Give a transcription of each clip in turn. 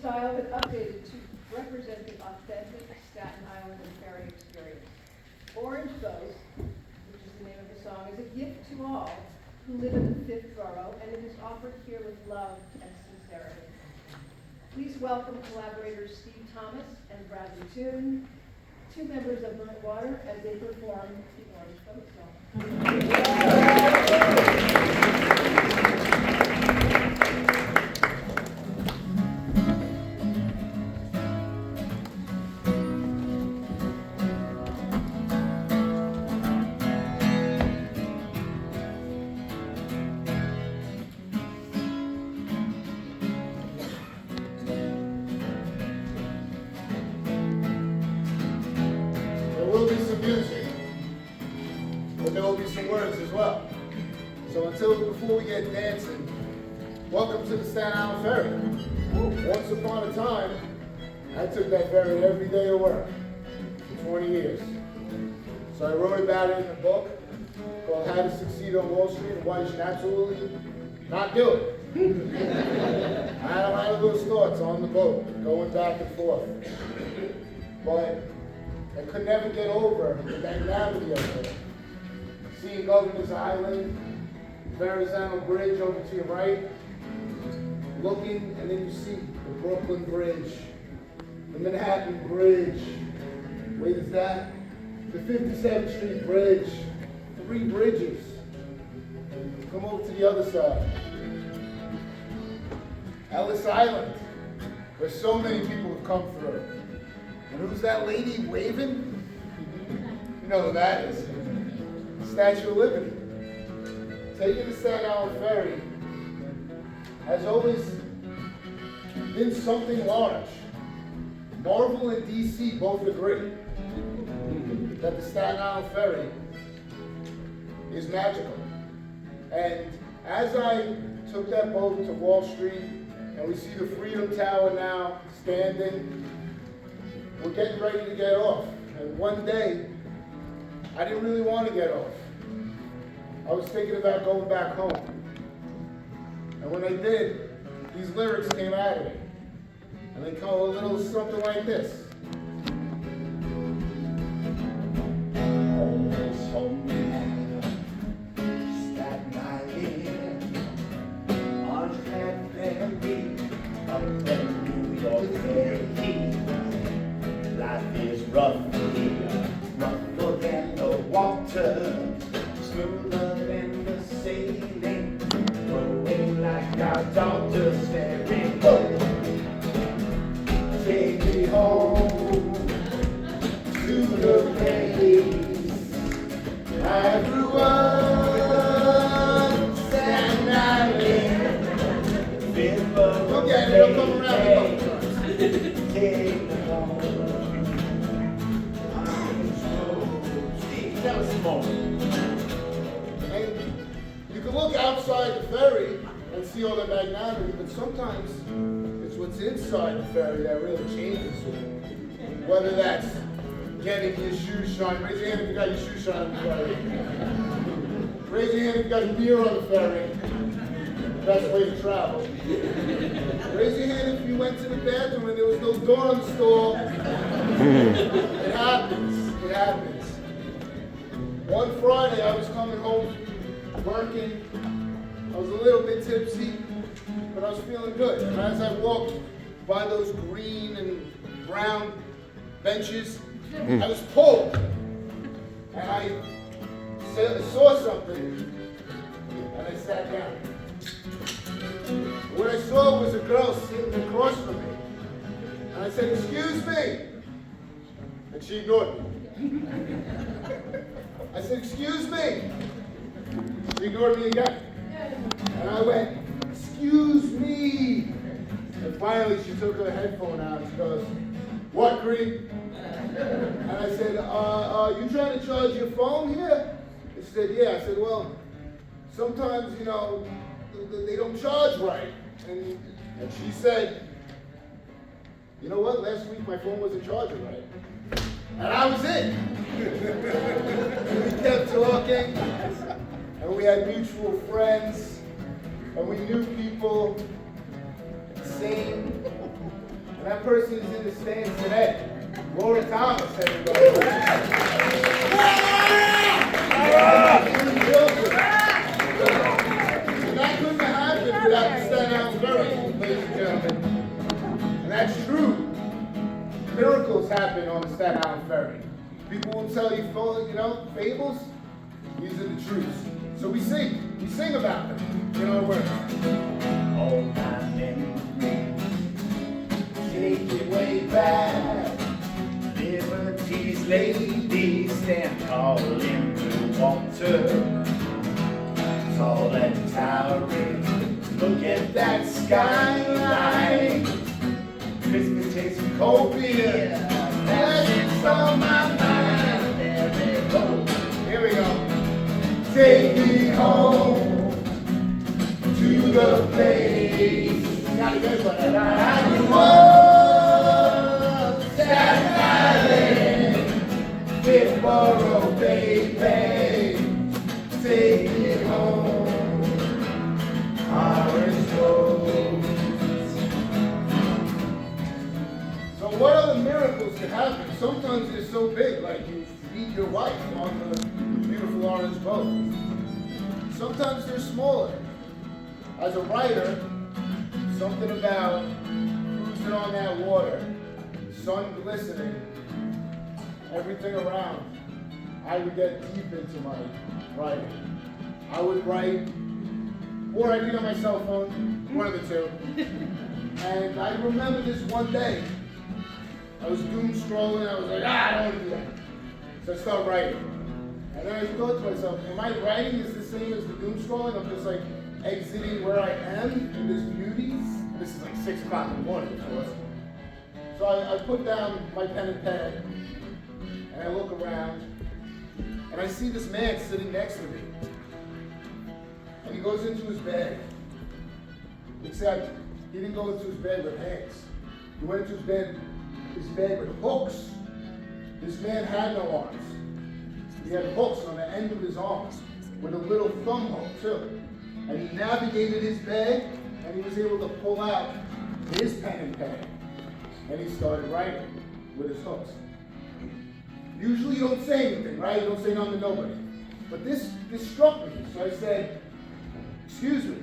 styled and updated to represent the authentic Staten Island and ferry experience. Orange Boat, which is the name of the song, is a gift to all who live in the Fifth Borough, and it is offered here with love and sincerity. Please welcome collaborators Steve Thomas and Bradley Toon, two members of Burnt Water, as they perform the Orange Boat song. Before we get dancing, welcome to the Staten Island Ferry. Once upon a time, I took that ferry every day to work for 20 years. So I wrote about it in a book called How to Succeed on Wall Street and Why You Should Absolutely Not Do It. I had a lot of those thoughts on the boat, going back and forth. But I could never get over the magnanimity of it. Seeing Governor's Island, Verrazano Bridge over to your right, looking, and then you see the Brooklyn Bridge, the Manhattan Bridge. Wait, is that? The 57th Street Bridge. 3 bridges. Come over to the other side. Ellis Island, where so many people have come through. And who's that lady waving? You know who that is. Statue of Liberty. Taking the Staten Island Ferry has always been something large. Marvel and DC both agree that the Staten Island Ferry is magical. And as I took that boat to Wall Street, and we see the Freedom Tower now standing, we're getting ready to get off. And one day, I didn't really want to get off. I was thinking about going back home. And when I did, these lyrics came out of me. And they go a little something like this. Home is home now, Staten Island, on that ferry, up the New York ferry. Life is rough here, rougher than the water. Smoother than the sailing, rolling like our daughter's ferry boat. Take me home to the place I grew up, Staten Island. Look at it, it'll come around a couple times. Take me home. That was small. You can look outside the ferry and see all the magnanimity, but sometimes it's what's inside the ferry that really changes you. Whether that's getting your shoes shined. Raise your hand if you got your shoes shined on the ferry. Raise your hand if you got beer on the ferry. Best way to travel. Raise your hand if you went to the bathroom and there was no door on the stall. It happens. It happens. One Friday I was coming home working. I was a little bit tipsy, but I was feeling good. And as I walked by those green and brown benches, I was pulled. And I saw something, and I sat down. What I saw was a girl sitting across from me. And I said, "Excuse me." And she ignored me. I said, "Excuse me." She ignored me again. And I went, "Excuse me." And finally she took her headphone out and she goes, "What, Creed?" And I said, "You trying to charge your phone here?" And she said, "Yeah." I said, "Well, sometimes, you know, they don't charge right." And she said, "You know what? Last week my phone wasn't charging right." And I was in. And we kept talking. And we had mutual friends. And we knew people. Same And that person is in the stands today. Laura Thomas, everybody. And that couldn't have happened without the Staten Island Ferry, ladies and gentlemen. And that's true. Miracles happen on the Staten Island Ferry. People will tell you, fables. These are the truths. So we sing about them in our work. All my memories, take it way back. Liberty's ladies stand tall in the water, tall and towering. Look at that skyline. Christmas takes some cold beer. That's on my mind. There we go. Here we go. Take me home to the place Not good, but I grew up, Staten Island, Fifth Borough, baby. Take me home, Orange Grove. So what other miracles can happen? Sometimes they're so big, like you meet your wife on the beautiful orange boat. Sometimes they're smaller. As a writer, something about cruising on that water, sun glistening, everything around, I would get deep into my writing. I would write, or I'd be on my cell phone, one of the two. And I remember this one day, I was doom scrolling, I was like, I don't want to do that. So I started writing. And then I thought to myself, am I writing is the same as the doom scrolling? I'm just like exiting where I am in this beauty. This is like 6 o'clock in the morning, of course. So I put down my pen and pad, and I look around, and I see this man sitting next to me. And he goes into his bed. Except he didn't go into his bed with hands. He went into his bed with hooks. This man had no arms. He had hooks on the end of his arms with a little thumb hook too. And he navigated his bed and he was able to pull out his pen and pad. And he started writing with his hooks. Usually you don't say anything, right? You don't say nothing to nobody. But this struck me. So I said, excuse me,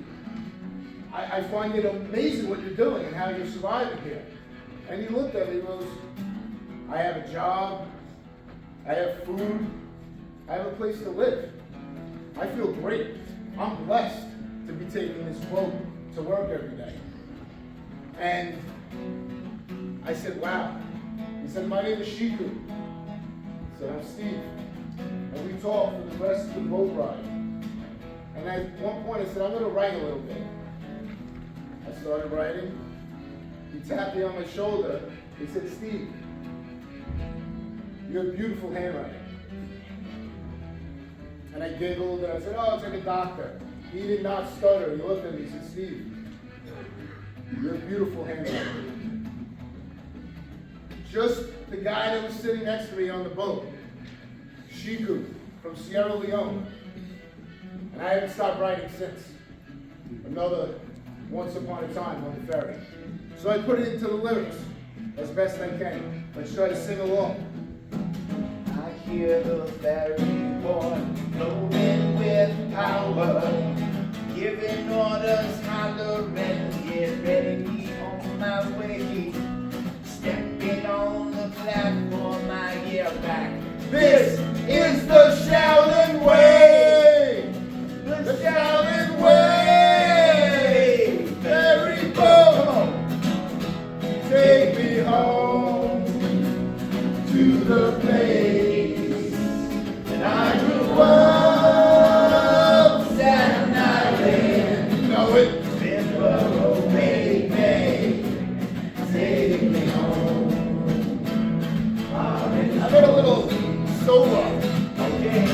I find it amazing what you're doing and how you're surviving here. And he looked at me and goes, I have a job, I have food, I have a place to live. I feel great. I'm blessed to be taking this boat to work every day. And I said, wow. He said, my name is Shiku. I said, I'm Steve. And we talked for the rest of the boat ride. And at one point I said, I'm going to write a little bit. I started writing. He tapped me on my shoulder. He said, Steve, you have beautiful handwriting. And I giggled and I said, oh, it's like a doctor. He did not stutter. He looked at me and said, Steve, you have beautiful handwriting. Just the guy that was sitting next to me on the boat, Shiku from Sierra Leone. And I haven't stopped writing since. Another Once Upon a Time on the ferry. So I put it into the lyrics as best I can. Let's try to sing along. I hear the ferry boy flowing with power, giving orders, hollering, get ready on my way. Stepping on the platform, I hear back. This is the Shaolin Way! The Shaolin Way! Ferry boat, take me home to the place that I grew up. Staten Island, you know it. Fifth Borough, baby, take me home. I got a little solo. Okay.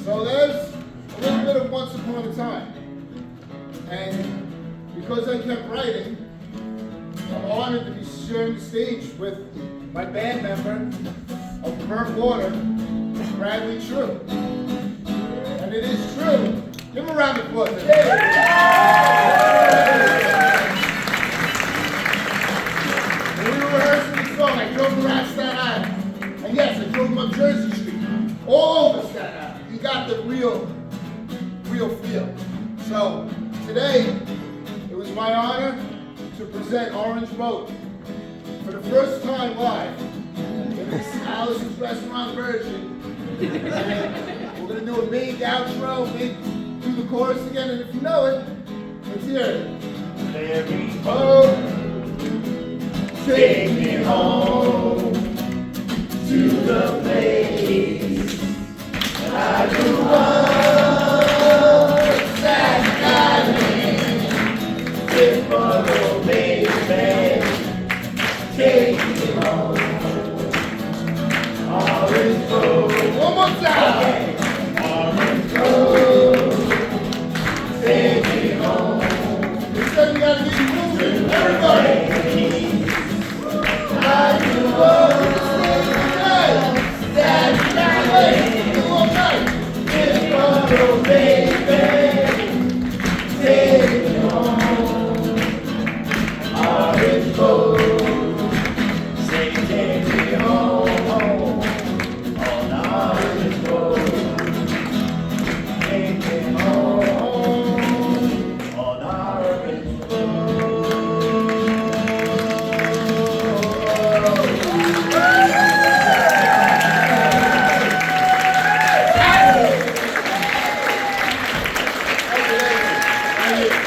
So there's a little bit of Once Upon a Time. And because I kept writing, I'm honored to be sharing the stage with my band member of Burnt Water, Bradley True. And it is true. Give him a round of applause. When we were rehearsing the song, I drove around Staten Island. And yes, I drove him up Jersey Street. All over Staten Island. He got the real feel. So today, it was my honor to present Orange Boat for the first time live in this Alice's Restaurant version. And we're gonna do a big outro, do the chorus again, and if you know it, let's hear it. Ferry boat, take me home to the place I grew up, Staten Island, Timborough, baby, take me home. Orange boat, One more time. orange boat, take me home. This time you gotta get moving. Everybody. I grew up, Staten Island, Timborough, baby, take me home. Orange boat, say take me home on orange boat. Take me home on orange Thank you.